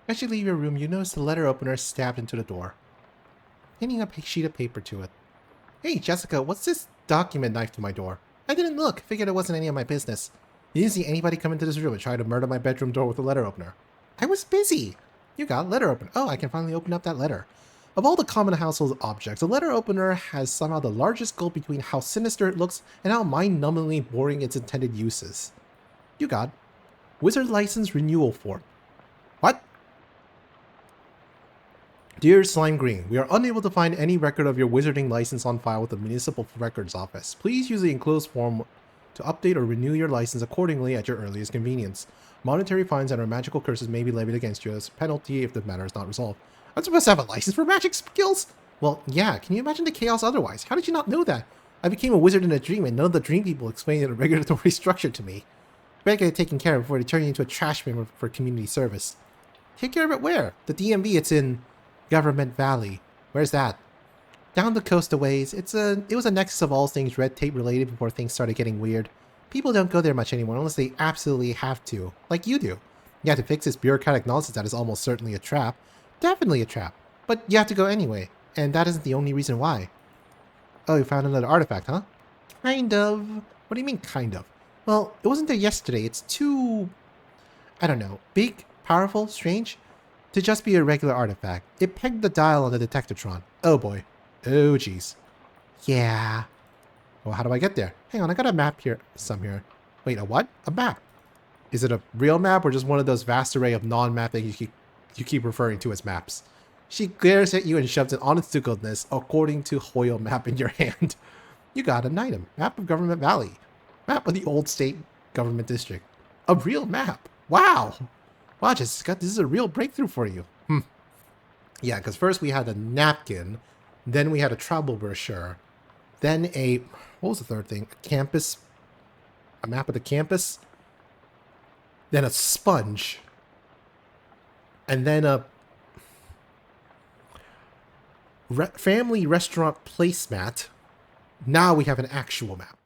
As you leave your room, you notice the letter opener stabbed into the door, handing a sheet of paper to it. Hey, Jessica, what's this document knife to my door? I didn't look. Figured it wasn't any of my business. You didn't see anybody come into this room and try to murder my bedroom door with a letter opener. I was busy. You got a letter opener. Oh, I can finally open up that letter. Of all the common household objects, a letter opener has somehow the largest gulf between how sinister it looks and how mind-numbingly boring its intended use is. You got Wizard License Renewal Form. What? Dear Slime Green, we are unable to find any record of your wizarding license on file with the Municipal Records Office. Please use the enclosed form to update or renew your license accordingly at your earliest convenience. Monetary fines and or magical curses may be levied against you as a penalty if the matter is not resolved. I'm supposed to have a license for magic skills? Well, yeah, can you imagine the chaos otherwise? How did you not know that? I became a wizard in a dream and none of the dream people explained the regulatory structure to me. Better get it taken care of before they turn you into a trash bin for community service. Take care of it where? The DMV, it's in Government Valley. Where's that? Down the coast a ways. It was a nexus of all things red tape related before things started getting weird. People don't go there much anymore unless they absolutely have to, like you do. You have to fix this bureaucratic nonsense that is almost certainly a trap. Definitely a trap. But you have to go anyway, and that isn't the only reason why. Oh, you found another artifact, huh? Kind of. What do you mean, kind of? Well, it wasn't there yesterday. It's too... I don't know. Big, powerful, strange? To just be a regular artifact. It pegged the dial on the detectatron. Oh boy. Oh jeez. Yeah. Well, how do I get there? Hang on, I got a map here. Wait, a what? A map. Is it a real map or just one of those vast array of non-map things you keep referring to as maps? She glares at you and shoves an honest to goodness according to Hoyle map in your hand. You got an item. Map of Government Valley. Map of the old state government district. A real map. Wow. Wow, Jessica, this is a real breakthrough for you. Yeah, because first we had a napkin, then we had a travel brochure, then what was the third thing? A map of the campus, then a sponge, and then a family restaurant placemat. Now we have an actual map.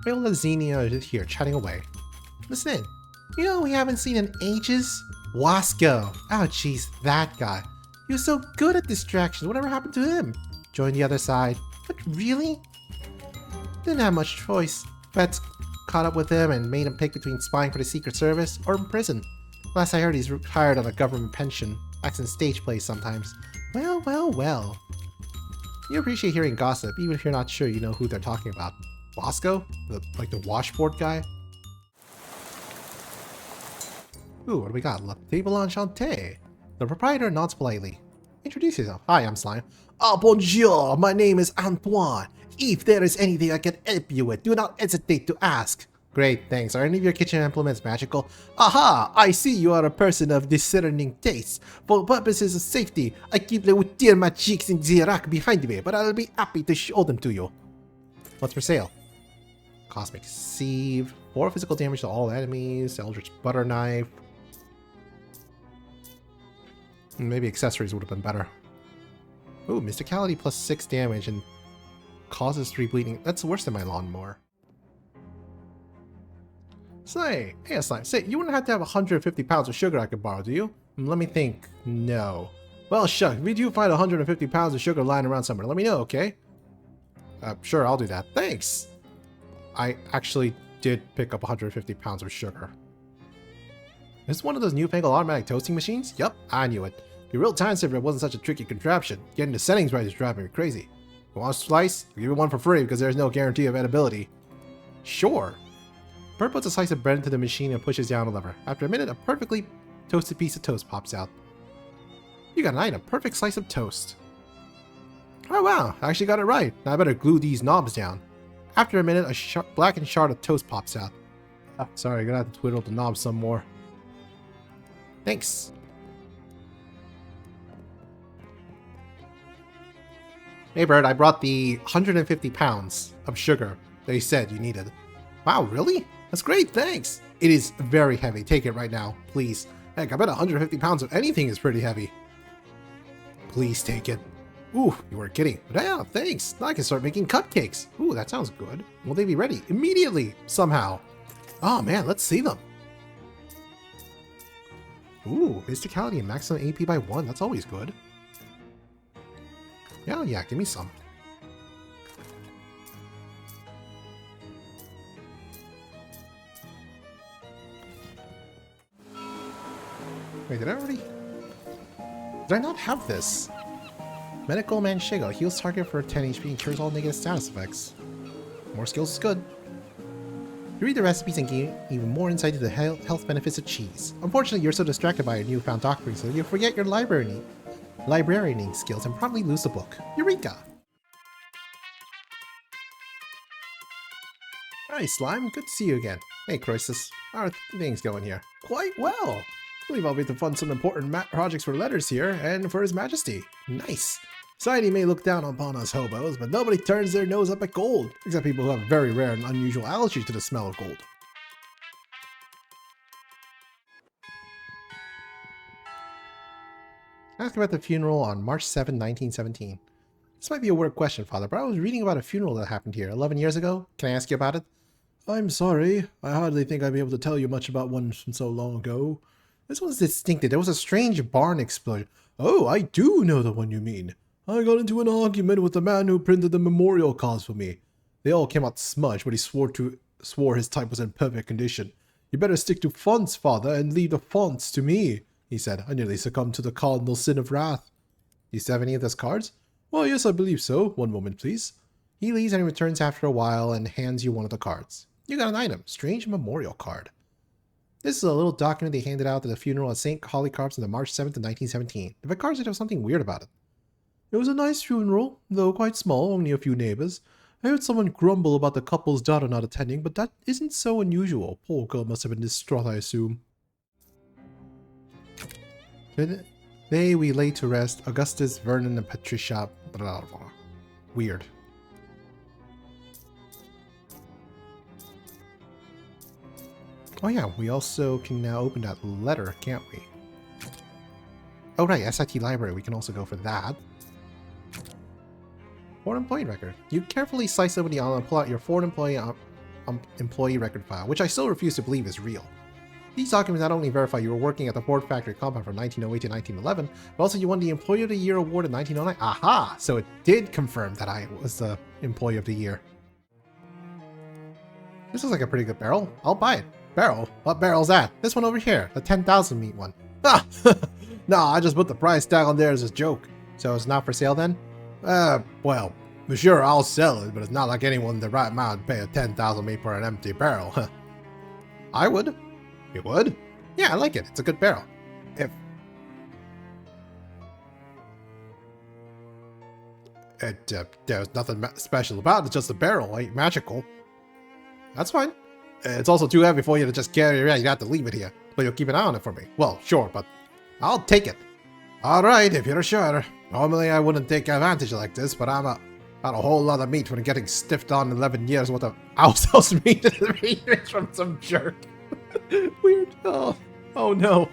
Viola Xenia is here, chatting away. Listen in. You know we haven't seen in ages? Wasco. Oh jeez, that guy. He was so good at distractions. Whatever happened to him? Joined the other side. But really? Didn't have much choice. Vets caught up with him and made him pick between spying for the Secret Service or in prison. Last I heard he's retired on a government pension. Acts in stage plays sometimes. Well, well, well. You appreciate hearing gossip, even if you're not sure you know who they're talking about. Wasco? The washboard guy? Ooh, what do we got? La table enchanté. The proprietor nods politely. Introduce yourself. Hi, I'm Slime. Ah, bonjour. My name is Antoine. If there is anything I can help you with, do not hesitate to ask. Great, thanks. Are any of your kitchen implements magical? Aha! I see you are a person of discerning taste. For purposes of safety, I keep the Outil Magiques in the rack behind me, but I'll be happy to show them to you. What's for sale? Cosmic Sieve. 4 physical damage to all enemies. Eldritch Butter Knife. Maybe accessories would have been better. Ooh, Mysticality plus 6 damage and causes 3 bleeding. That's worse than my lawnmower. Slay! Hey, Slime. Say, you wouldn't have to have 150 pounds of sugar I could borrow, do you? Let me think. No. Well, shucks. If you do find 150 pounds of sugar lying around somewhere, let me know, okay? Sure, I'll do that. Thanks! I actually did pick up 150 pounds of sugar. Is this one of those newfangled automatic toasting machines? Yup, I knew it. It'd be real time saver if it wasn't such a tricky contraption. Getting the settings right is driving me crazy. You want a slice? I'll give you one for free because there's no guarantee of edibility. Sure. Bert puts a slice of bread into the machine and pushes down a lever. After a minute, a perfectly toasted piece of toast pops out. You got an item. Perfect slice of toast. Oh wow, I actually got it right. Now I better glue these knobs down. After a minute, a blackened shard of toast pops out. Sorry, I'm gonna have to twiddle the knob some more. Thanks. Hey Bird, I brought the 150 pounds of sugar that you said you needed. Wow, really? That's great, thanks. It is very heavy. Take it right now, please. Heck, I bet 150 pounds of anything is pretty heavy. Please take it. Ooh, you weren't kidding. But yeah, thanks. Now I can start making cupcakes. Ooh, that sounds good. Will they be ready? Immediately, somehow. Oh man, let's see them. Ooh, Mysticality and maximum AP by 1. That's always good. Yeah, give me some. Wait, did I already? Did I not have this? Medical Manchego heals target for 10 HP and cures all negative status effects. More skills is good. You read the recipes and gain even more insight into the health benefits of cheese. Unfortunately, you're so distracted by your newfound doctoring so you forget your librarianing skills and promptly lose the book. Eureka! Hi, Slime. Good to see you again. Hey, Croesus. How are things going here? Quite well. I believe I'll be able to fund some important projects for Letters here and for His Majesty. Nice. Society may look down upon us hobos, but nobody turns their nose up at gold, except people who have a very rare and unusual allergy to the smell of gold. Ask about the funeral on March 7, 1917. This might be a weird question, Father, but I was reading about a funeral that happened here 11 years ago. Can I ask you about it? I'm sorry. I hardly think I'd be able to tell you much about one from so long ago. This one's distinctive. There was a strange barn explosion. Oh, I do know the one you mean. I got into an argument with the man who printed the memorial cards for me. They all came out smudged, but he swore his type was in perfect condition. You better stick to fonts, Father, and leave the fonts to me, he said. I nearly succumbed to the cardinal sin of wrath. Do you still have any of those cards? Well, yes, I believe so. One moment, please. He leaves and returns after a while and hands you one of the cards. You got an item. Strange memorial card. This is a little document they handed out at the funeral at St. Polycarp's on the March 7th of 1917. The card said there was something weird about it. It was a nice funeral, though quite small, only a few neighbors. I heard someone grumble about the couple's daughter not attending, but that isn't so unusual. Poor girl must have been distraught, I assume. Today we lay to rest Augustus, Vernon, and Patricia. Blah, blah. Weird. Oh yeah, we also can now open that letter, can't we? Oh right, SIT library, we can also go for that. Foreign employee record. You carefully slice open the envelope and pull out your foreign employee record file, which I still refuse to believe is real. These documents not only verify you were working at the Ford factory compound from 1908 to 1911, but also you won the Employee of the Year award in 1909. Aha! So it did confirm that I was the Employee of the Year. This looks like a pretty good barrel. I'll buy it. Barrel? What barrel's that? This one over here, the 10,000 meat one. Ah! Nah, I just put the price tag on there as a joke. So it's not for sale then? Well, sure, I'll sell it, but it's not like anyone in the right mind would pay a 10,000 meat for an empty barrel. I would. You would? Yeah, I like it. It's a good barrel. If... there's nothing special about it, it's just a barrel, ain't magical. That's fine. It's also too heavy for you to just carry around, you'd have to leave it here. But you'll keep an eye on it for me. Well, sure, but I'll take it. Alright, if you're sure. Normally I wouldn't take advantage like this, but I'm got a whole lot of meat from getting stiffed on 11 years worth of house meat from some jerk. Weird. Oh no.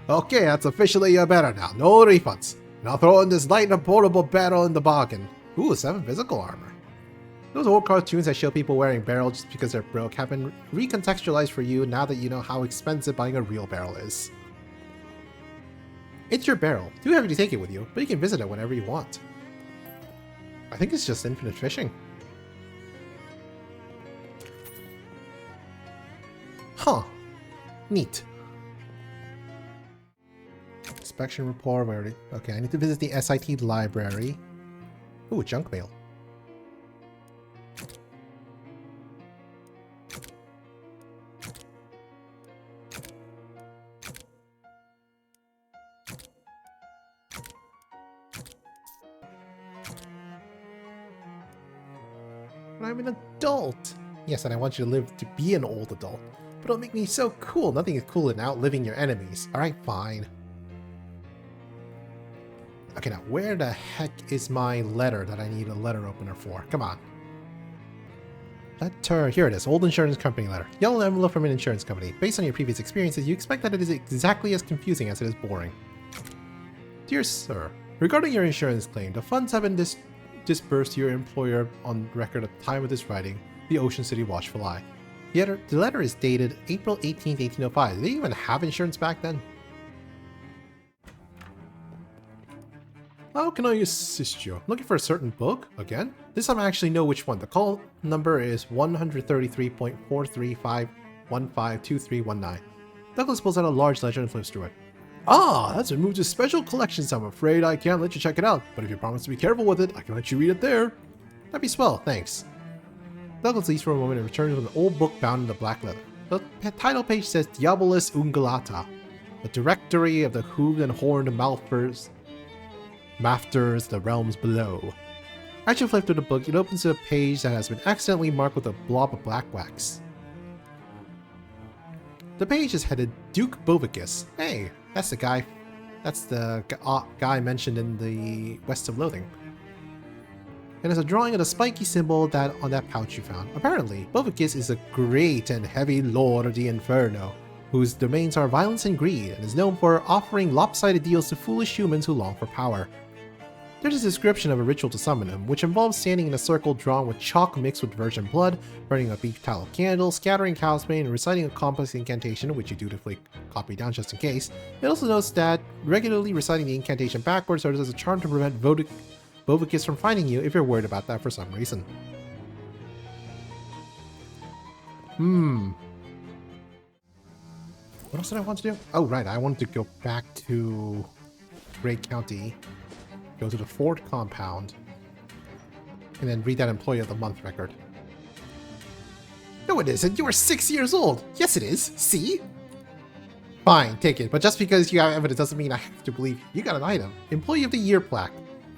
Okay, that's officially better now. No refunds. Now throw in this light and portable barrel in the bargain. Ooh, 7 physical armor. Those old cartoons that show people wearing barrels just because they're broke have been recontextualized for you now that you know how expensive buying a real barrel is. It's your barrel. Too heavy to take it with you, but you can visit it whenever you want. I think it's just infinite fishing. Huh. Neat. Inspection report. Okay, I need to visit the SIT library. Ooh, junk mail. But I'm an adult. Yes, and I want you to live to be an old adult. But it'll make me so cool. Nothing is cooler than outliving your enemies. Alright, fine. Okay, now, where the heck is my letter that I need a letter opener for? Come on. Letter. Here it is. Old insurance company letter. Yellow envelope from an insurance company. Based on your previous experiences, you expect that it is exactly as confusing as it is boring. Dear Sir, regarding your insurance claim, the funds have been disbursed to your employer on record at the time of this writing, the Ocean City Watchful Eye. The letter is dated April 18th, 1805. Did they even have insurance back then? How can I assist you? Looking for a certain book? Again? This time I actually know which one. The call number is 133.435152319. Douglas pulls out a large ledger and flips through it. Ah, that's removed to special collections. I'm afraid I can't let you check it out, but if you promise to be careful with it, I can let you read it there. That'd be swell, thanks. Douglas leaves for a moment and returns with an old book bound in the black leather. The title page says Diabolus Ungulata, a directory of the hooved and horned mafters the realms below. As you flip through the book, it opens to a page that has been accidentally marked with a blob of black wax. The page is headed Duke Bovicus. Hey, that's the guy. That's the guy mentioned in the West of Loathing. And there's a drawing of the spiky symbol on that pouch you found. Apparently, Bovicus is a great and heavy lord of the Inferno, whose domains are violence and greed, and is known for offering lopsided deals to foolish humans who long for power. There's a description of a ritual to summon him, which involves standing in a circle drawn with chalk mixed with virgin blood, burning a beef tallow candle, scattering cow's bane, and reciting a complex incantation, which you dutifully copy down just in case. It also notes that regularly reciting the incantation backwards serves as a charm to prevent Bovicus from finding you if you're worried about that for some reason. What else did I want to do? Oh, right, I wanted to go back to Drake County, go to the Ford compound, and then read that Employee of the Month record. No, it isn't. You are 6 years old. Yes, it is. See? Fine, take it. But just because you have evidence doesn't mean I have to believe you. You got an item. Employee of the Year plaque.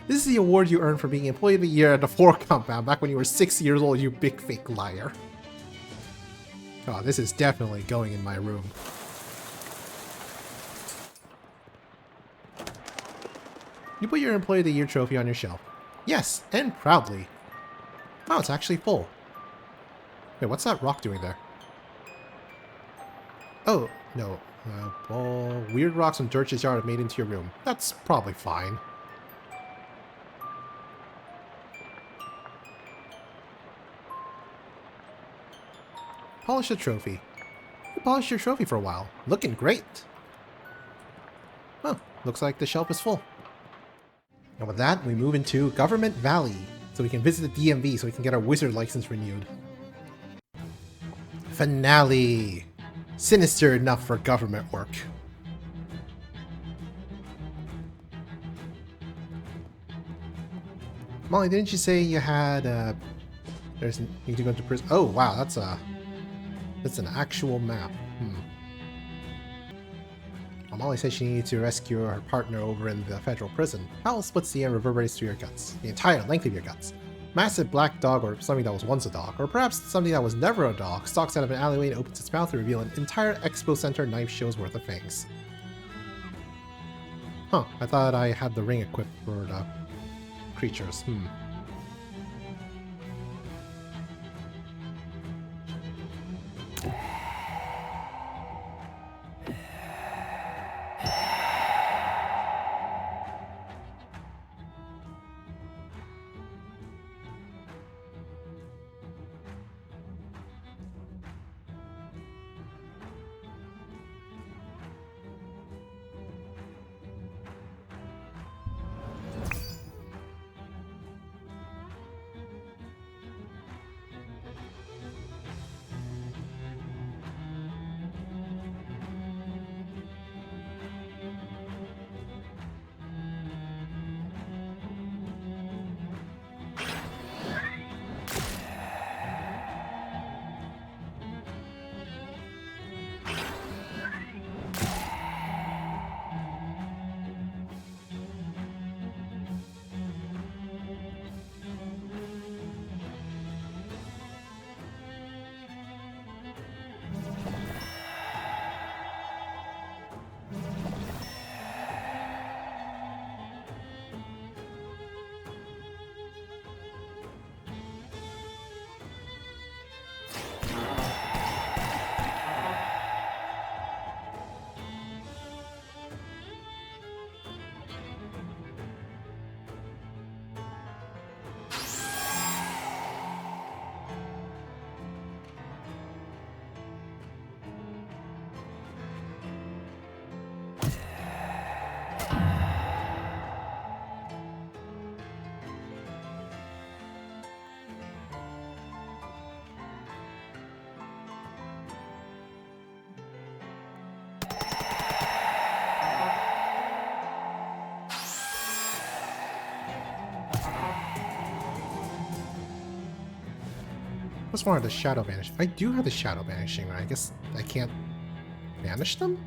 This is the award you earned for being Employee of the Year at the Ford compound back when you were 6 years old, you big fake liar. Oh, this is definitely going in my room. You put your Employee of the Year trophy on your shelf. Yes, and proudly. Oh, it's actually full. Wait, what's that rock doing there? Oh, no. Well, weird rocks from Dirch's yard have made into your room. That's probably fine. Polish the trophy. You polished your trophy for a while. Looking great. Huh, looks like the shelf is full. And with that, we move into Government Valley, so we can visit the DMV so we can get our wizard license renewed. Finale! Sinister enough for government work. Molly, didn't you say you had, need to go to prison? Oh, wow, that's an actual map. Molly says she needs to rescue her partner over in the federal prison. Howl splits the air and reverberates through your guts. The entire length of your guts. Massive black dog, or something that was once a dog, or perhaps something that was never a dog, stalks out of an alleyway and opens its mouth to reveal an entire Expo Center knife show's worth of fangs. Huh, I thought I had the ring equipped for the creatures. What's wrong with the shadow vanish? I do have the shadow vanishing, right? I guess I can't vanish them?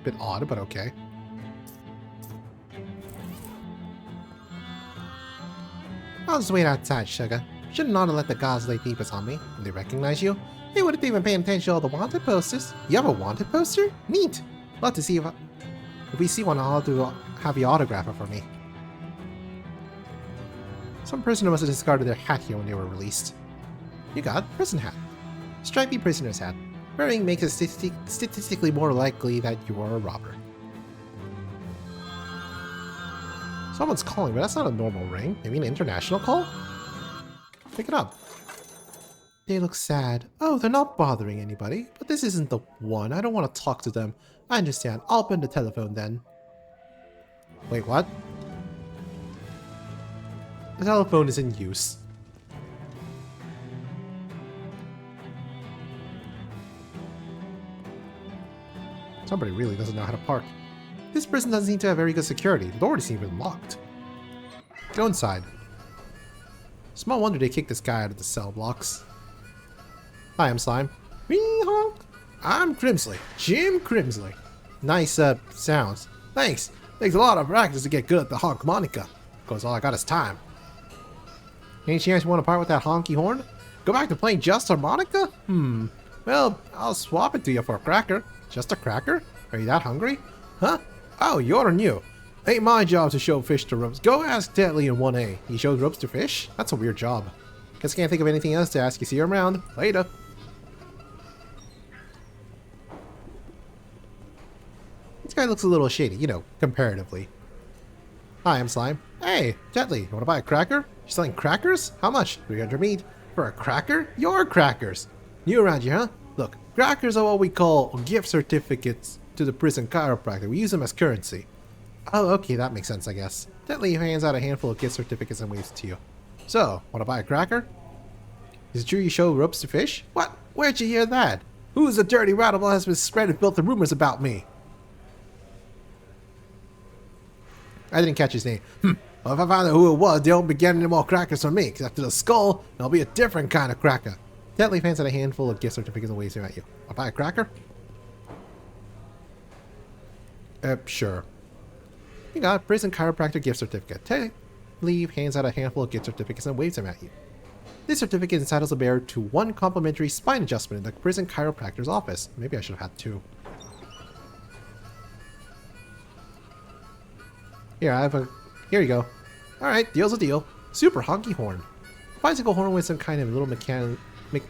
Bit odd, but okay. I'll just wait outside, sugar. Shouldn't ought to let the gods lay deepest on me. When they recognize you, they wouldn't even pay attention to all the wanted posters. You have a wanted poster? Neat! Love to see if we see one, I'll have you autograph it for me. Some prisoner must have discarded their hat here when they were released. You got prison hat. Stripy prisoner's hat. Wearing makes it statistically more likely that you are a robber. Someone's calling, but that's not a normal ring. Maybe an international call? Pick it up. They look sad. Oh, they're not bothering anybody. But this isn't the one. I don't want to talk to them. I understand. I'll open the telephone then. Wait, what? The telephone is in use. Somebody really doesn't know how to park. This prison doesn't seem to have very good security. The door isn't even locked. Go inside. Small wonder they kicked this guy out of the cell blocks. Hi, I'm Slime. Wee-honk! I'm Crimsley. Jim Crimsley. Nice, sounds. Thanks. Takes a lot of practice to get good at the harmonica. Of course, all I got is time. Any chance you want to part with that honky horn? Go back to playing just harmonica? Well, I'll swap it to you for a cracker. Just a cracker? Are you that hungry? Huh? Oh, you're new. Ain't my job to show fish to ropes. Go ask Deadly in 1A. He shows ropes to fish? That's a weird job. Guess I can't think of anything else to ask you. See you around. Later. This guy looks a little shady, you know, comparatively. Hi, I'm Slime. Hey, Deadly, you want to buy a cracker? You're selling crackers? How much? 300 meat. For a cracker? Your crackers. New around here, huh? Look, crackers are what we call gift certificates to the prison chiropractor. We use them as currency. Oh, okay, that makes sense, I guess. Deadly hands out a handful of gift certificates and waves it to you. So, want to buy a cracker? Is it true you show ropes to fish? What? Where'd you hear that? Who's the dirty rattle that has been spreading filthy rumors about me? I didn't catch his name. Well, if I find out who it was, they won't be getting any more crackers from me, because after the skull, there'll be a different kind of cracker. Deadly hands out a handful of gift certificates and waves them at you. I'll buy a cracker? Sure. You got a prison chiropractor gift certificate. Leave hands out a handful of gift certificates and waves them at you. This certificate entitles a bearer to 1 complimentary spine adjustment in the prison chiropractor's office. Maybe I should have had 2. Here you go. Alright, deal's a deal. Super honky horn. Bicycle horn with some kind of little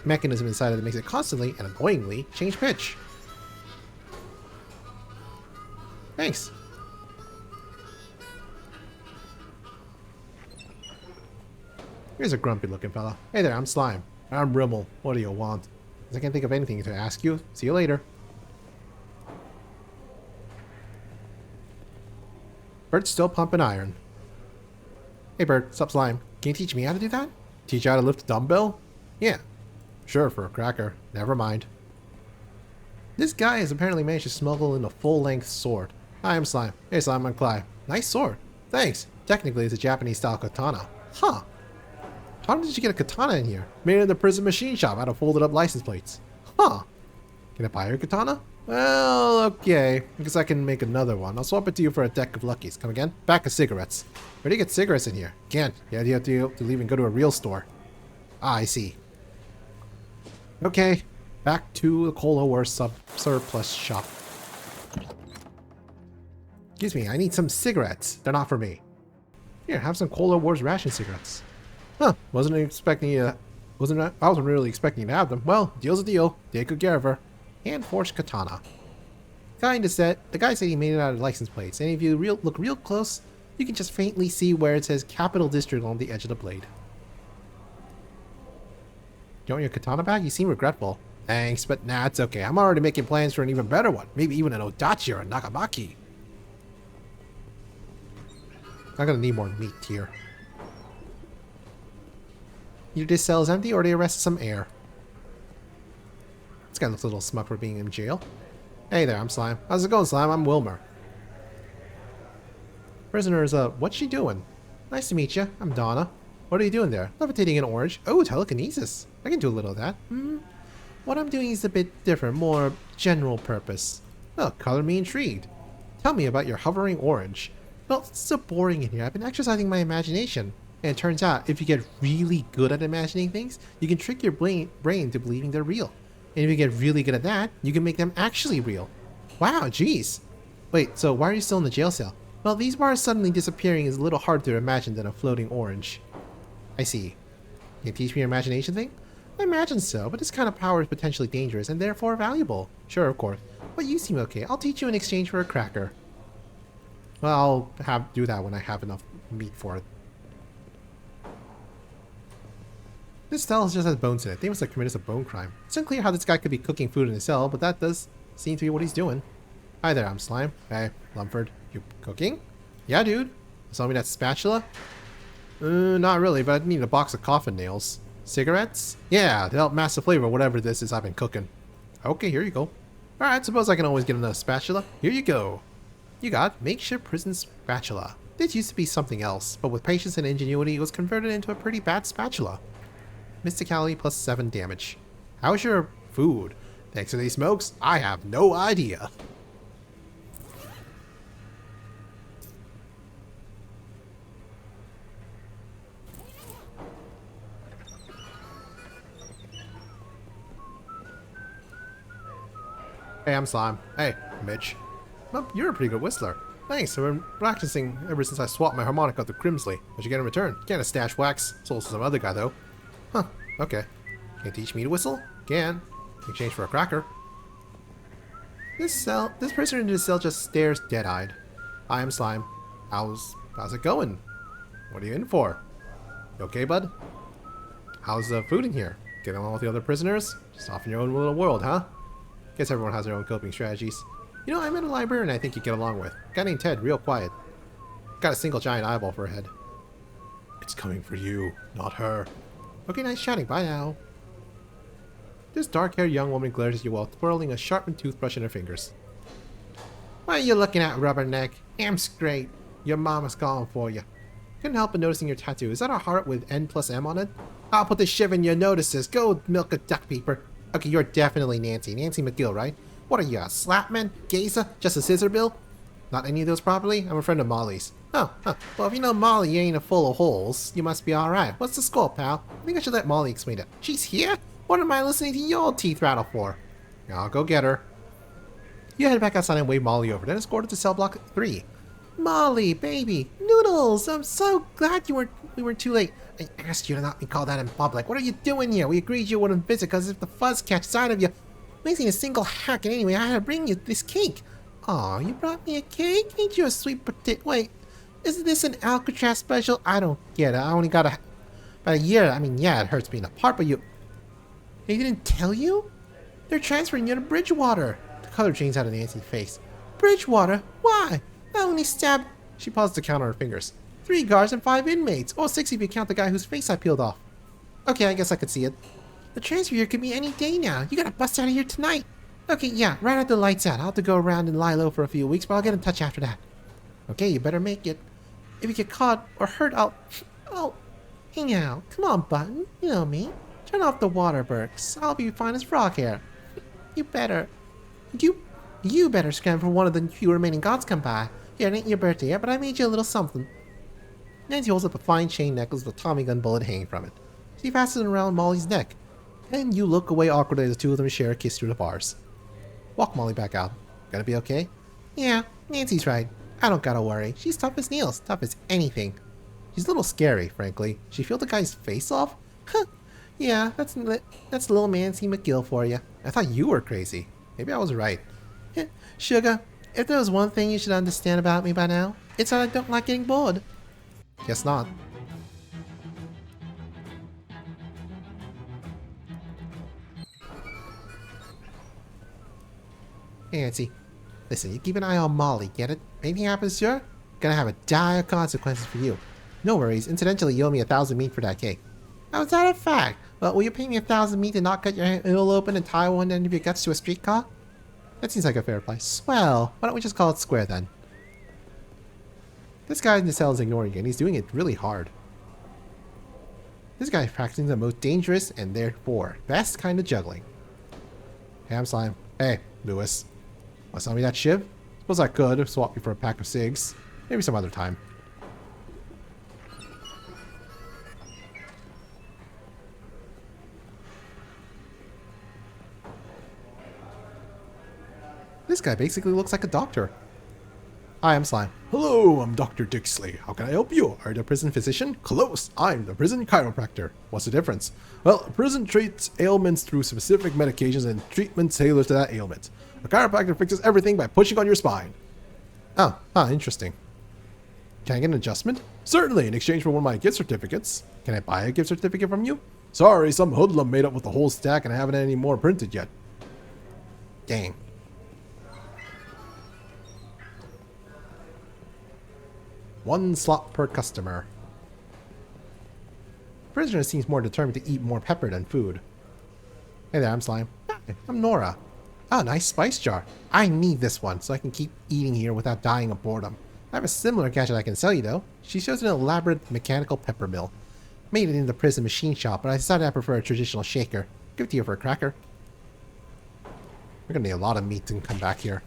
mechanism inside it that makes it constantly and annoyingly change pitch. Thanks. Here's a grumpy looking fella. Hey there, I'm Slime. I'm Rimmel. What do you want? I can't think of anything to ask you. See you later. Bert's still pumping iron. Hey Bert, sup Slime? Can you teach me how to do that? Teach you how to lift a dumbbell? Yeah. Sure, for a cracker. Never mind. This guy has apparently managed to smuggle in a full-length sword. Hi, I'm Slime. Hey Slime, I'm Clyde. Nice sword. Thanks. Technically, it's a Japanese-style katana. Huh. How did you get a katana in here? Made it in the prison machine shop out of folded-up license plates. Huh. Can I buy your katana? Well, okay. I guess I can make another one. I'll swap it to you for a deck of luckies. Come again? Pack of cigarettes. Where do you get cigarettes in here? Can't. You have to leave and go to a real store. Ah, I see. Okay. Back to the Cola War surplus shop. Excuse me, I need some cigarettes. They're not for me. Here, have some Cola Wars ration cigarettes. Huh, I wasn't really expecting you to have them. Well, deal's a deal. Take good care of her. Hand-forged katana. The guy said he made it out of license plates, and if you look real close, you can just faintly see where it says Capital District on the edge of the blade. You want your katana back? You seem regretful. Thanks, but nah, it's okay. I'm already making plans for an even better one. Maybe even an Odachi or a Nagamaki. I'm gonna need more meat here. Either this cell is empty or they arrested some air. This guy looks a little smug for being in jail. Hey there, I'm Slime. How's it going, Slime? I'm Wilmer. Prisoners, what's she doing? Nice to meet you. I'm Donna. What are you doing there? Levitating an orange. Oh, telekinesis. I can do a little of that. What I'm doing is a bit different, more general purpose. Oh, color me intrigued. Tell me about your hovering orange. Well, it's so boring in here. I've been exercising my imagination. And it turns out, if you get really good at imagining things, you can trick your brain into believing they're real. And if you get really good at that, you can make them actually real. Wow, jeez. Wait, so why are you still in the jail cell? Well, these bars suddenly disappearing is a little harder to imagine than a floating orange. I see. Can you teach me your imagination thing? I imagine so, but this kind of power is potentially dangerous and therefore valuable. Sure, of course. But you seem okay. I'll teach you in exchange for a cracker. Well, I'll do that when I have enough meat for it. This cell just has bones in it. They must have committed a bone crime. It's unclear how this guy could be cooking food in his cell, but that does seem to be what he's doing. Hi there, I'm Slime. Hey, Lumford. You cooking? Yeah, dude. Saw me that spatula? Not really, but I need a box of coffin nails. Cigarettes? Yeah, to help mask the flavor of whatever this is I've been cooking. Okay, here you go. Alright, suppose I can always get another spatula. Here you go. You got makeshift prison spatula. This used to be something else, but with patience and ingenuity, it was converted into a pretty bad spatula. Mysticality plus 7 damage. How's your food? Thanks to these smokes, I have no idea. Hey, I'm Slime. Hey, Mitch. Well, you're a pretty good whistler. Thanks, I've been practicing ever since I swapped my harmonica with the Grimsley. What you get in return? Can't a stash wax. Sold to some other guy, though. Huh, okay. Can you teach me to whistle? Can. In exchange for a cracker. This prisoner in this cell just stares dead-eyed. I am Slime. How's it going? What are you in for? You okay, bud? How's the food in here? Getting along with the other prisoners? Just off in your own little world, huh? Guess everyone has their own coping strategies. You know, I met a librarian I think you get along with. A guy named Ted, real quiet. Got a single giant eyeball for a head. It's coming for you, not her. Okay, nice chatting. Bye now. This dark-haired young woman glares at you while twirling a sharpened toothbrush in her fingers. What are you looking at, rubberneck? I'm straight. Your mama's calling for you. Couldn't help but noticing your tattoo. Is that a heart with N plus M on it? I'll put the shiv in your notices. Go milk a duck peeper. Okay, you're definitely Nancy. Nancy McGill, right? What are you, a slapman? Gazer? Just a scissor bill? Not any of those properly? I'm a friend of Molly's. Oh, huh. Well, if you know Molly ain't a full of holes, you must be alright. What's the score, pal? I think I should let Molly explain it. She's here? What am I listening to your teeth rattle for? I'll go get her. You head back outside and wave Molly over, then escorted to cell block 3. Molly, baby, Noodles, I'm so glad we weren't too late. I asked you to not be called that in public. What are you doing here? We agreed you wouldn't visit because if the fuzz catches sight of you, amazing a single hack, and anyway, I had to bring you this cake. Aw, you brought me a cake? Ain't you a sweet potato? Wait, isn't this an Alcatraz special? I don't get it. I only got about a year. I mean, yeah, it hurts being apart, but they didn't tell you? They're transferring you to Bridgewater. The color changed out of Nancy's face. Bridgewater? Why? I only stabbed... She paused to count on her fingers. 3 guards and 5 inmates. Or 6 if you count the guy whose face I peeled off. Okay, I guess I could see it. The transfer here could be any day now. You gotta bust out of here tonight. Okay, yeah, right after the lights out. I'll have to go around and lie low for a few weeks, but I'll get in touch after that. Okay, you better make it. If you get caught or hurt, I'll... Hang out. Come on, Button. You know me. Turn off the water burks. I'll be fine as frog hair. You better... You better scramble for one of the few remaining gods come by. Here, it ain't your birthday yet, but I made you a little something. Nancy holds up a fine chain necklace with a Tommy gun bullet hanging from it. She fastens it around Molly's neck. And you look away awkwardly as the two of them share a kiss through the bars. Walk Molly back out. Gonna be okay? Yeah, Nancy's right. I don't gotta worry. She's tough as nails, tough as anything. She's a little scary, frankly. She peeled the guy's face off? Huh. Yeah, that's little Nancy McGill for you. I thought you were crazy. Maybe I was right. Sugar, if there was one thing you should understand about me by now, it's that I don't like getting bored. Guess not. Hey, Nancy. Listen, you keep an eye on Molly, get it? Anything happens to her, gonna have a dire consequences for you. No worries. Incidentally, you owe me 1,000 meat for that cake. How is that a fact? Well, will you pay me 1,000 meat to not cut your hole open and tie one end of your guts to a streetcar? That seems like a fair price. Swell. Why don't we just call it square then? This guy in the cell is ignoring you, and he's doing it really hard. This guy is practicing the most dangerous and therefore best kind of juggling. Hey, I'm Slime. Hey, Lewis. Want to sell me that shiv? Suppose I could swap you for a pack of cigs. Maybe some other time. This guy basically looks like a doctor. Hi, I'm Slime. Hello, I'm Dr. Dixley. How can I help you? Are you the prison physician? Close. I'm the prison chiropractor. What's the difference? Well, a prison treats ailments through specific medications and treatments tailored to that ailment. A chiropractor fixes everything by pushing on your spine. Oh, interesting. Can I get an adjustment? Certainly, in exchange for one of my gift certificates. Can I buy a gift certificate from you? Sorry, some hoodlum made up with the whole stack and I haven't had any more printed yet. Dang. One slot per customer. Prisoner seems more determined to eat more pepper than food. Hey there, I'm Slime. Hi, I'm Nora. Oh, nice spice jar. I need this one so I can keep eating here without dying of boredom. I have a similar gadget I can sell you though. She shows an elaborate mechanical pepper mill. Made it in the prison machine shop, but I decided I prefer a traditional shaker. Give it to you for a cracker. We're gonna need a lot of meat to come back here.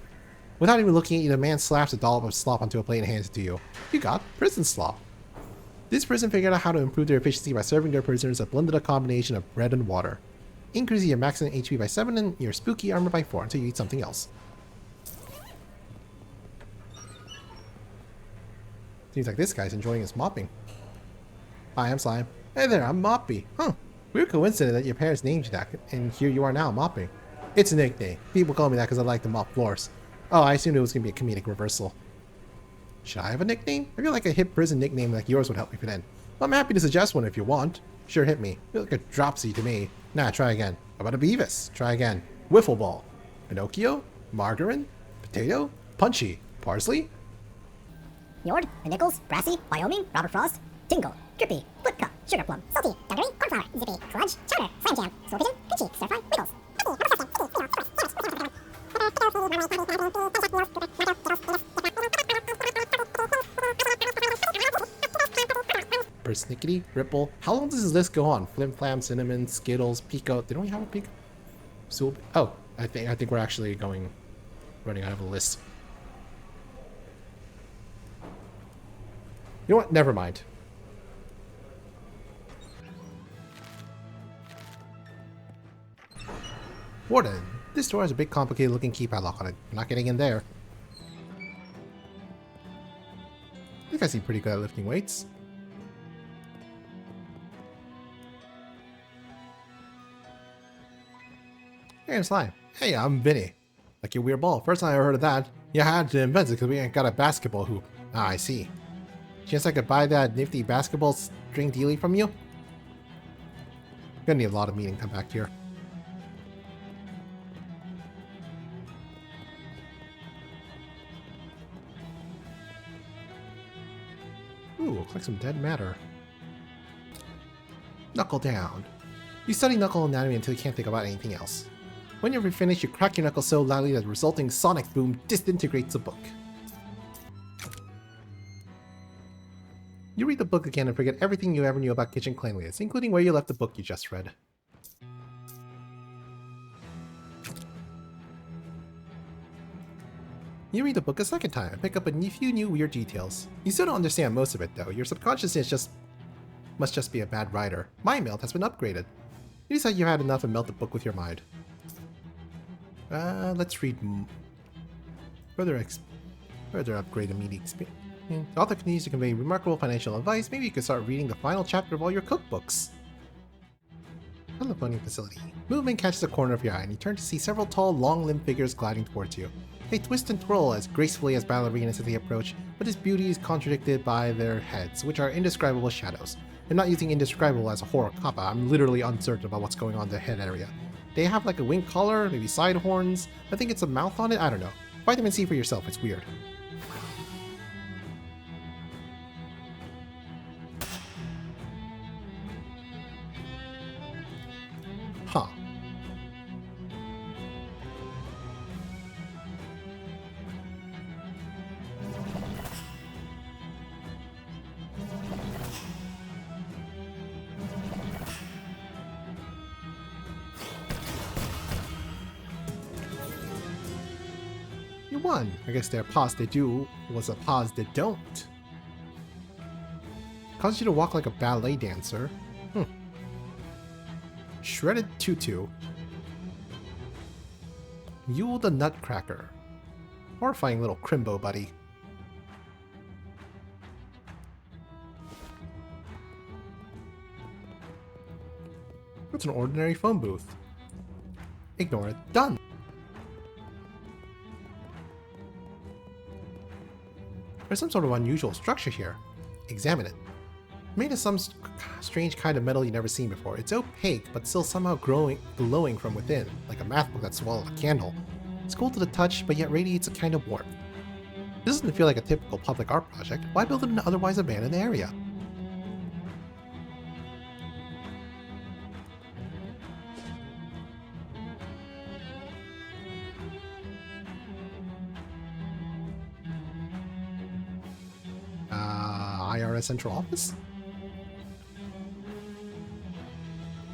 Without even looking at you, the man slaps a dollop of slop onto a plate and hands it to you. You got prison slop. This prison figured out how to improve their efficiency by serving their prisoners a blended combination of bread and water. Increasing your maximum HP by 7 and your spooky armor by 4 until you eat something else. Seems like this guy's enjoying his mopping. Hi, I'm Slime. Hey there, I'm Moppy. Huh. Weird coincidence that your parents named you that, and here you are now, mopping. It's a nickname. People call me that because I like to mop floors. Oh, I assumed it was going to be a comedic reversal. Should I have a nickname? I feel like a hip prison nickname like yours would help me fit in. I'm happy to suggest one if you want. Sure, hit me. Feel like a dropsy to me. Nah, try again. How about a Beavis? Try again. Wiffle ball. Pinocchio? Margarine? Potato? Punchy? Parsley? Yord, Nichols, Brassy, Wyoming, Robert Frost, Tingle, Drippy, Flip Cup, Sugar Plum, Salty, Dungaree, Cornflower, Zippy, Sludge, Chowder, Slam Jam, Slow Pigeon, Peachy, Stir Fry, Wiggles. Persnickety, Ripple. How long does this list go on? Flim Flam, Cinnamon, Skittles, Pico. Didn't we have a Pico? So, oh, I think we're actually running out of a list. You know what? Never mind. Warden, this door has a big complicated looking key padlock on it. I'm not getting in there. I think I seem pretty good at lifting weights. Hey, I'm Slime. Hey, I'm Vinny. Like your weird ball. First time I ever heard of that, you had to invent it because we ain't got a basketball hoop. Ah, I see. Chance I could buy that nifty basketball string dealie from you? Gonna need a lot of meat to come back here. Ooh, looks like some dead matter. Knuckle down. You study knuckle anatomy until you can't think about anything else. When you're finished, you crack your knuckle so loudly that the resulting sonic boom disintegrates the book. You read the book again and forget everything you ever knew about kitchen cleanliness, including where you left the book you just read. You read the book a second time and pick up a few new weird details. You still don't understand most of it though. Your subconsciousness must just be a bad writer. Mind melt has been upgraded. You decide you had enough and melt the book with your mind. Let's read further upgrade the media experience. The author continues to convey remarkable financial advice. Maybe you could start reading the final chapter of all your cookbooks. Teleporting facility. Movement catches a corner of your eye, and you turn to see several tall, long-limbed figures gliding towards you. They twist and twirl as gracefully as ballerinas as they approach, but this beauty is contradicted by their heads, which are indescribable shadows. I'm not using indescribable as a horror kappa. I'm literally uncertain about what's going on in the head area. They have like a wing collar, maybe side horns. I think it's a mouth on it. I don't know. Find them and see for yourself. It's weird. Huh. You won. I guess their pause they do was a pause they don't. Causes you to walk like a ballet dancer. Shredded Tutu. Yule the Nutcracker. Horrifying little crimbo buddy. It's an ordinary phone booth. Ignore it. Done! There's some sort of unusual structure here. Examine it. Made of some strange kind of metal you've never seen before. It's opaque, but still somehow glowing from within, like a math book that swallowed a candle. It's cool to the touch, but yet radiates a kind of warmth. This doesn't feel like a typical public art project. Why build it in an otherwise abandoned area? IRS Central Office?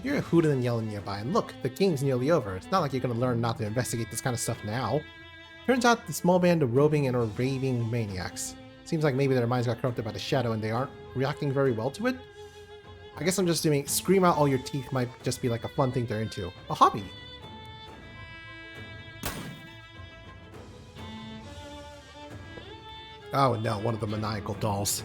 You're hooting and yelling nearby, and look, the game's nearly over. It's not like you're gonna learn not to investigate this kind of stuff now. Turns out the small band of roving and or raving maniacs. Seems like maybe their minds got corrupted by the shadow and they aren't reacting very well to it. I guess I'm just doing scream out all your teeth might just be like a fun thing they're into. A hobby. Oh no, one of the maniacal dolls.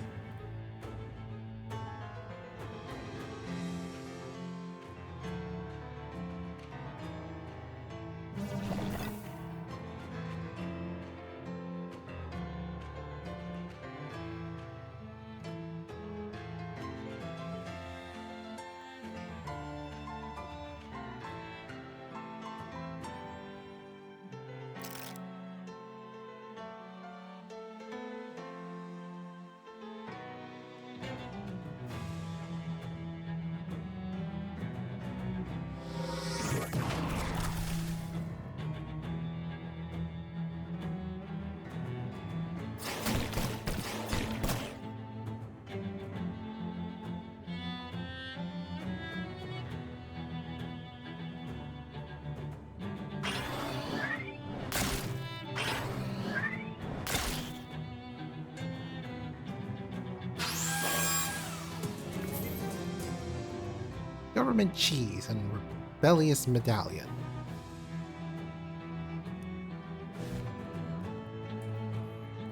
Government cheese and rebellious medallion.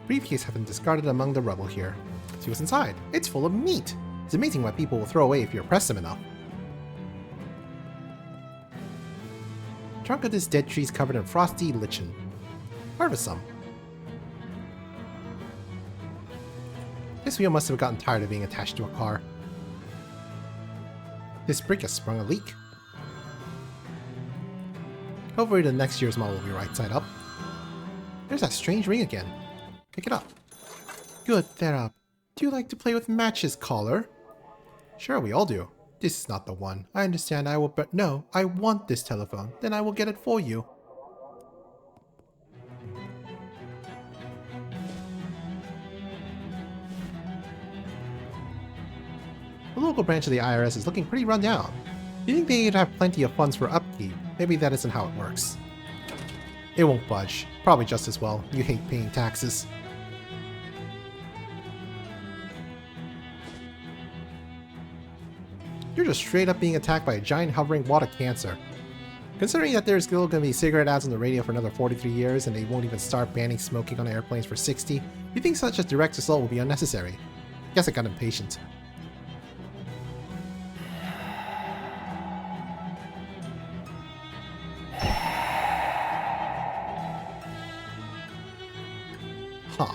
Briefcase has been discarded among the rubble here. See what's inside. It's full of meat. It's amazing what people will throw away if you oppress them enough. Trunk of this dead tree is covered in frosty lichen. Harvest some. This wheel must have gotten tired of being attached to a car. This brick has sprung a leak. Hopefully the next year's model will be right side up. There's that strange ring again. Pick it up. Good, they're up. Do you like to play with matches, caller? Sure, we all do. This is not the one. I understand I will, but no, I want this telephone. Then I will get it for you. The local branch of the IRS is looking pretty run down. You think they'd have plenty of funds for upkeep? Maybe that isn't how it works. It won't budge. Probably just as well. You hate paying taxes. You're just straight up being attacked by a giant hovering water cancer. Considering that there's still going to be cigarette ads on the radio for another 43 years and they won't even start banning smoking on airplanes for 60, you think such a direct assault will be unnecessary. Guess I got impatient. Huh.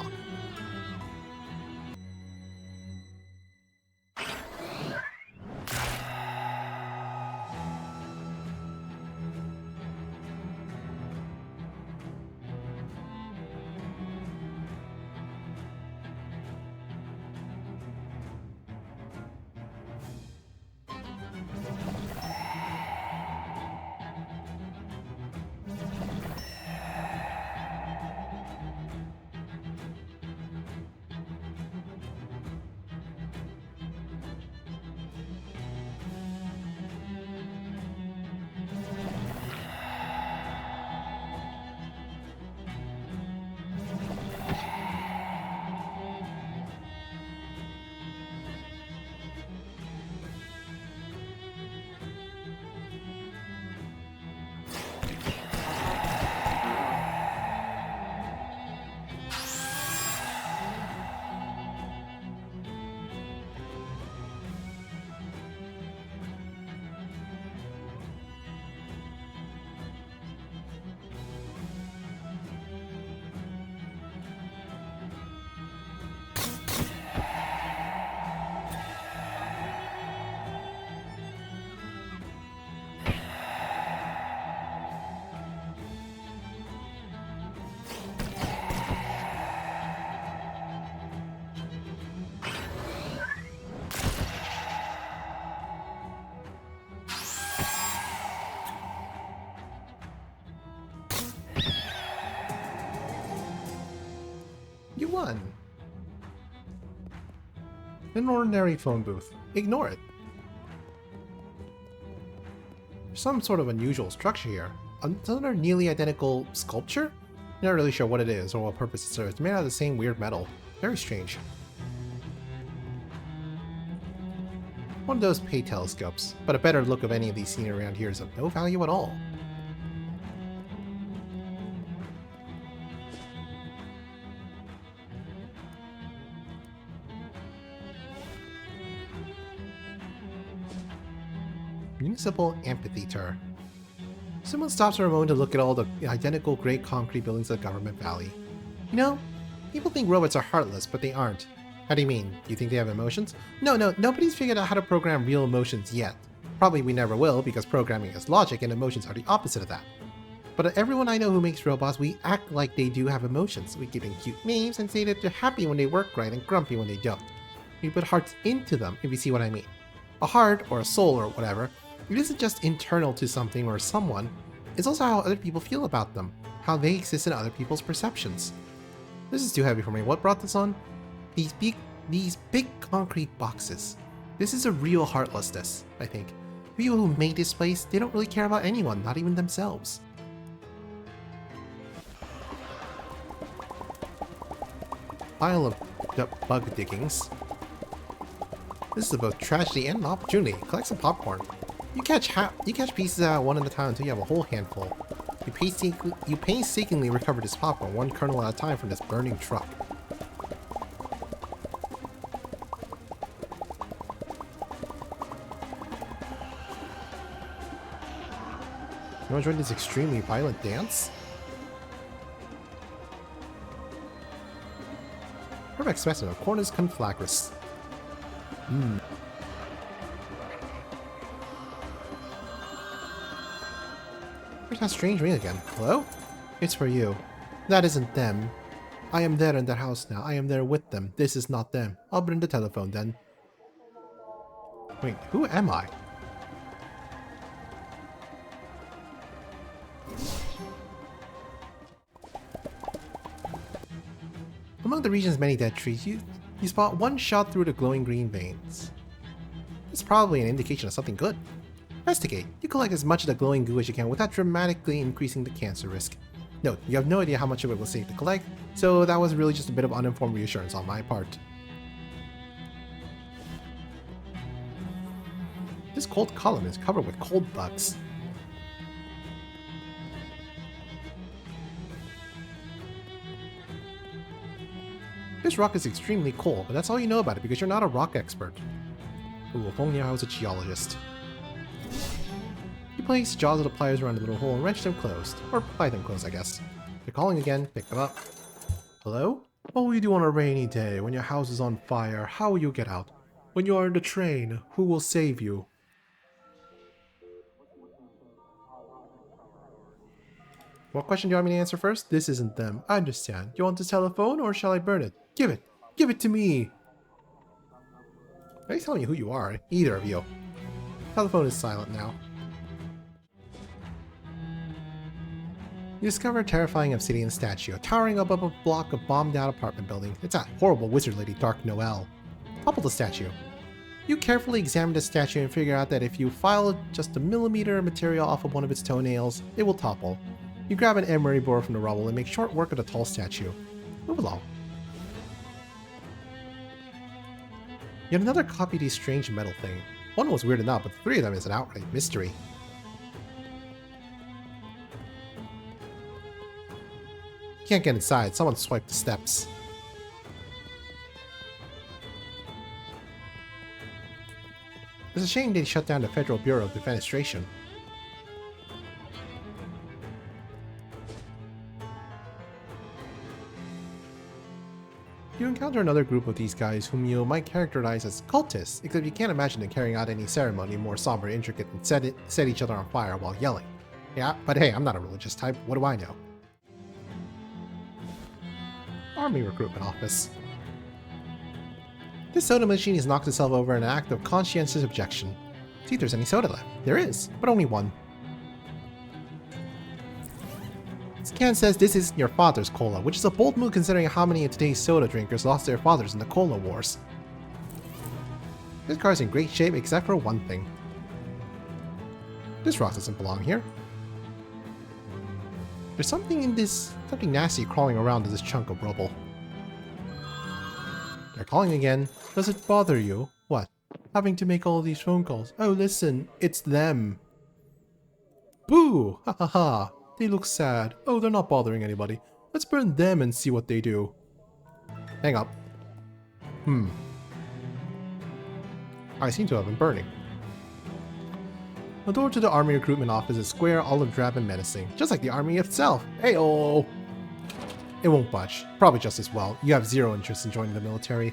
on? An ordinary phone booth. Ignore it. There's some sort of unusual structure here. Another nearly identical sculpture? Not really sure what it is or what purpose it serves. It's made out of the same weird metal. Very strange. One of those pay telescopes, but a better look of any of these seen around here is of no value at all. Municipal Amphitheater. Someone stops for a moment to look at all the identical gray concrete buildings of Government Valley. You know, people think robots are heartless, but they aren't. How do you mean? Do you think they have emotions? No, nobody's figured out how to program real emotions yet. Probably we never will, because programming is logic and emotions are the opposite of that. But everyone I know who makes robots, we act like they do have emotions. We give them cute names and say that they're happy when they work right and grumpy when they don't. We put hearts into them, if you see what I mean. A heart, or a soul, or whatever, it isn't just internal to something or someone, it's also how other people feel about them, how they exist in other people's perceptions. This is too heavy for me. What brought this on? These big concrete boxes. This is a real heartlessness, I think. The people who made this place, they don't really care about anyone, not even themselves. Pile of bug diggings. This is both tragedy and an opportunity. Collect some popcorn. You catch pieces out one at a time until you have a whole handful. You painstakingly recover this popcorn one kernel at a time from this burning truck. You want to join this extremely violent dance? Perfect specimen of Cornus conflagris. Where's that strange ring again? Hello? It's for you. That isn't them. I am there in their house now. I am there with them. This is not them. I'll bring the telephone then. Wait, who am I? Among the region's many dead trees, you spot one shot through the glowing green veins. It's probably an indication of something good. Investigate. You collect as much of the glowing goo as you can without dramatically increasing the cancer risk. Note, you have no idea how much of it was safe to collect, so that was really just a bit of uninformed reassurance on my part. This cold column is covered with cold bugs. This rock is extremely cold, but that's all you know about it because you're not a rock expert. Ooh, if only I was a geologist. You place jaws of the pliers around the little hole and wrench them closed. Or pry them closed, I guess. They're calling again, pick them up. Hello? What will you do on a rainy day when your house is on fire? How will you get out? When you are in the train, who will save you? What question do you want me to answer first? This isn't them. I understand. You want this telephone or shall I burn it? Give it! Give it to me! Are you telling me who you are? Either of you. Telephone is silent now. You discover a terrifying obsidian statue, towering above a block of bombed-out apartment building. It's that horrible wizard lady Dark Noel. Topple the statue. You carefully examine the statue and figure out that if you file just a millimeter of material off of one of its toenails, it will topple. You grab an emery board from the rubble and make short work of the tall statue. Move along. Yet another copy of the strange metal thing. One was weird enough, but the three of them is an outright mystery. You can't get inside, someone swiped the steps. It's a shame they shut down the Federal Bureau of Defenestration. You encounter another group of these guys whom you might characterize as cultists, except you can't imagine them carrying out any ceremony more somber and intricate than set each other on fire while yelling. Yeah, but hey, I'm not a religious type, what do I know? Army Recruitment Office. This soda machine has knocked itself over in an act of conscientious objection. See if there's any soda left. There is, but only one. Scan says this isn't your father's cola, which is a bold move considering how many of today's soda drinkers lost their fathers in the cola wars. This car's in great shape except for one thing. This rock doesn't belong here. There's something nasty crawling around in this chunk of rubble. They're calling again. Does it bother you? What? Having to make all these phone calls? Oh, listen, it's them. Boo! Ha ha ha. They look sad. Oh, they're not bothering anybody. Let's burn them and see what they do. Hang up. I seem to have been burning. The door to the army recruitment office is square, olive drab, and menacing, just like the army itself. Hey-oh! It won't budge. Probably just as well. You have zero interest in joining the military.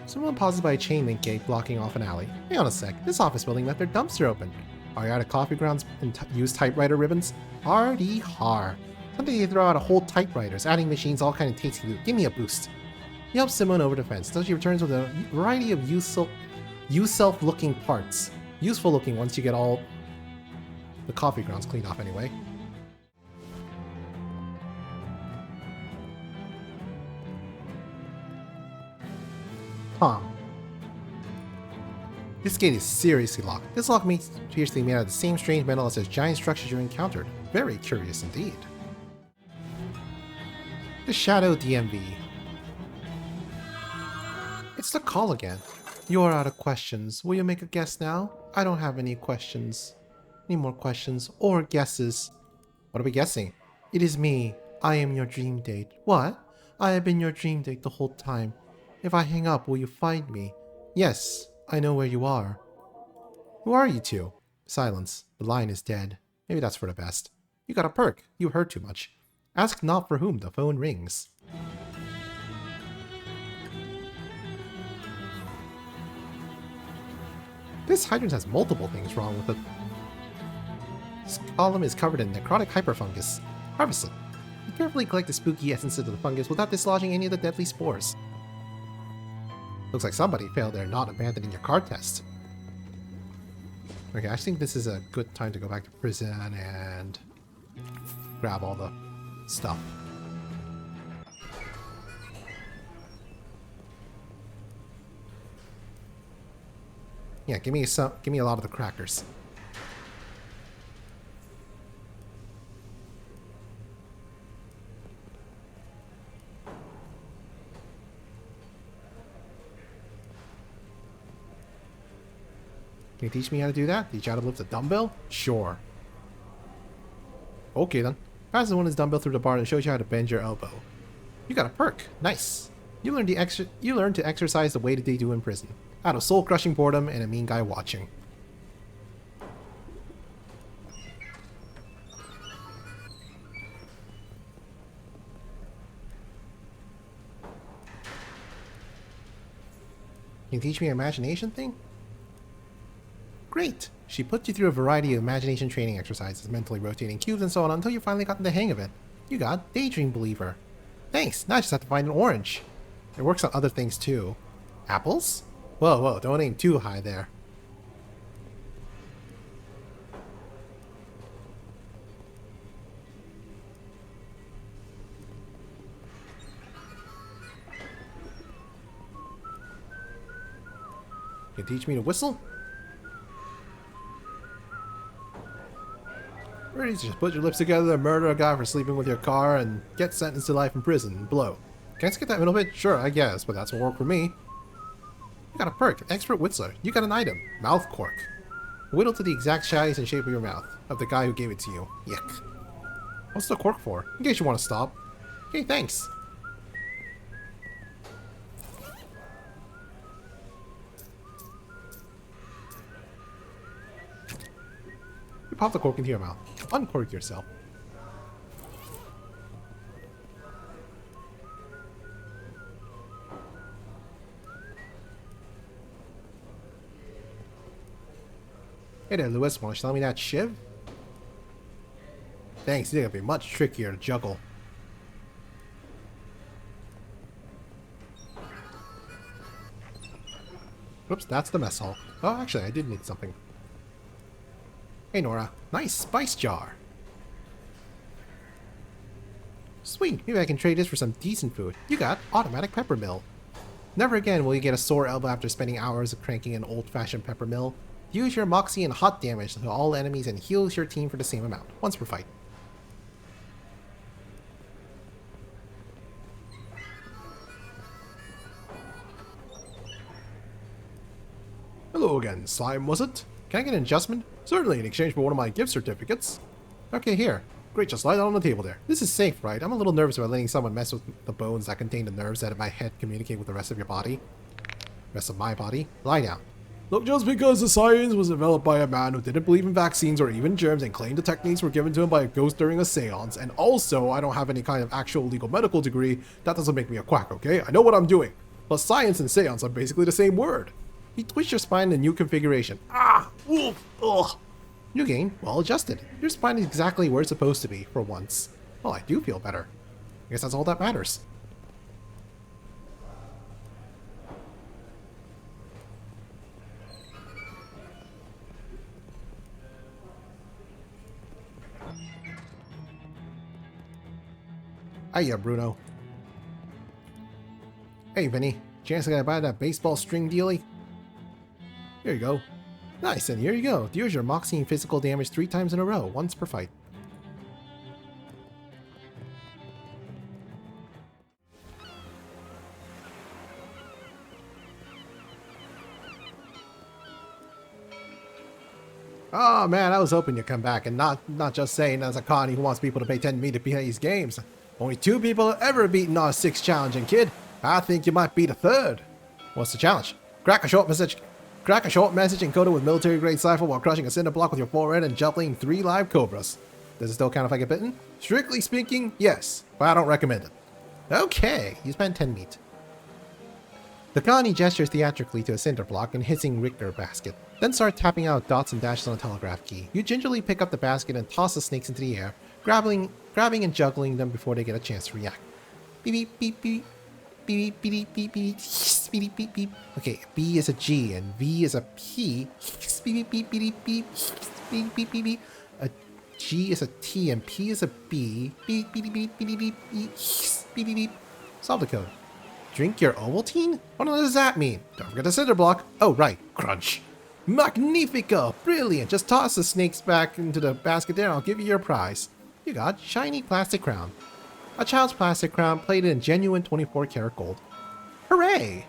Someone pauses by a chain link gate blocking off an alley. Hang on a sec, this office building left their dumpster open. Are you out of coffee grounds and used typewriter ribbons? Hardy har. Something they throw out a whole typewriters, adding machines, all kind of tasty loot. Give me a boost. He helps Simone over the fence, until she returns with a variety of useful-looking parts. Useful looking once you get all the coffee grounds cleaned off anyway. This gate is seriously locked. This lock appears to be made out of the same strange metal as those giant structures you encountered. Very curious indeed. The Shadow DMV. It's the call again. You're out of questions. Will you make a guess now? I don't have any questions. Any more questions or guesses? What are we guessing? It is me. I am your dream date. What? I have been your dream date the whole time. If I hang up, will you find me? Yes, I know where you are. Who are you two? Silence. The line is dead. Maybe that's for the best. You got a perk. You heard too much. Ask not for whom the phone rings. This hydrant has multiple things wrong with it. This column is covered in necrotic hyperfungus. Harvest it. Be carefully collect the spooky essences of the fungus without dislodging any of the deadly spores. Looks like somebody failed their not abandoning your card test. Okay, I think this is a good time to go back to prison and grab all the stuff. Yeah, give me a lot of the crackers. Can you teach me how to do that? Teach you how to lift a dumbbell? Sure. Okay then. Passes one his dumbbell through the bar and shows you how to bend your elbow. You got a perk. Nice. You learn to exercise the way that they do in prison. Out of soul-crushing boredom and a mean guy watching. Can you teach me an imagination thing? Great! She puts you through a variety of imagination training exercises, mentally rotating cubes and so on until you finally got the hang of it. You got Daydream Believer. Thanks, now I just have to find an orange. It works on other things too. Apples? Whoa, whoa, don't aim too high there. Can you teach me to whistle? Ready to just put your lips together and murder a guy for sleeping with your car and get sentenced to life in prison and blow. Can I skip that middle bit? Sure, I guess, but that's what worked for me. You got a perk, Expert Whistler. You got an item, Mouth Cork. Whittle to the exact size and shape of your mouth, of the guy who gave it to you. Yuck. What's the cork for? In case you want to stop. Okay, thanks. You pop the cork into your mouth. Uncork yourself. Hey there, Lewis. Want to sell me that shiv? Thanks, it's gonna be much trickier to juggle. Whoops, that's the mess hall. Oh, actually, I did need something. Hey, Nora. Nice spice jar. Sweet. Maybe I can trade this for some decent food. You got automatic pepper mill. Never again will you get a sore elbow after spending hours of cranking an old-fashioned pepper mill. Use your moxie and hot damage to all enemies and heals your team for the same amount, once per fight. Hello again, Slime, was it? Can I get an adjustment? Certainly, in exchange for one of my gift certificates. Okay, here. Great, just lie down on the table there. This is safe, right? I'm a little nervous about letting someone mess with the bones that contain the nerves that in my head communicate with the rest of your body. Rest of my body. Lie down. Look, just because the science was developed by a man who didn't believe in vaccines or even germs and claimed the techniques were given to him by a ghost during a seance, and also I don't have any kind of actual legal medical degree, that doesn't make me a quack, okay? I know what I'm doing. Plus, science and seance are basically the same word. You twist your spine in a new configuration. Ah! Oof! Ugh! New game, well adjusted. Your spine is exactly where it's supposed to be, for once. Well, I do feel better. I guess that's all that matters. Hiya, Bruno. Hey, Vinny. Chance I gotta buy that baseball string dealie? Here you go. Nice, and here you go. Deals your moxie and physical damage 3 times in a row, once per fight. Oh man, I was hoping you'd come back and not just saying as a Connie who wants people to pay 10 to me to play these games. Only 2 people have ever beaten our 6 challenging kid. I think you might be the 3rd. What's the challenge? Crack a short message encoded with military grade cipher while crushing a cinder block with your forehead and juggling 3 live cobras. Does it still count if I get bitten? Strictly speaking, yes, but I don't recommend it. Okay, you spent 10 meat. The Connie gestures theatrically to a cinder block and hissing Richter basket, then start tapping out dots and dashes on a telegraph key. You gingerly pick up the basket and toss the snakes into the air, grabbing and juggling them before they get a chance to react. Beep beep beep beep. Beep beep beep beep beep beep beep beep. Okay, B is a G and V is a P. Beep beep beep beep beep beep beep beep beep. A G is a T and P is a B. Beep beep beep beep beep beep beep beep beep beep. Solve the code. Drink your Ovaltine? What does that mean? Don't forget the cinder block. Oh right, crunch. Magnifico! Brilliant! Just toss the snakes back into the basket there and I'll give you your prize. You got shiny plastic crown. A child's plastic crown plated in genuine 24 karat gold. Hooray!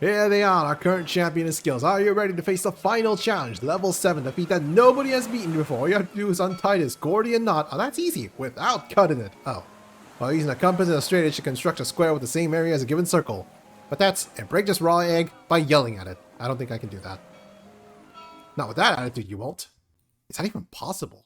Here they are, our current champion of skills. Are you ready to face the final challenge? Level 7, the feat that nobody has beaten before. All you have to do is untie this Gordian knot. Oh, that's easy, without cutting it. Oh. While using a compass and a straight edge to construct a square with the same area as a given circle. But that's, and break this raw egg by yelling at it. I don't think I can do that. Not with that attitude, you won't. Is that even possible?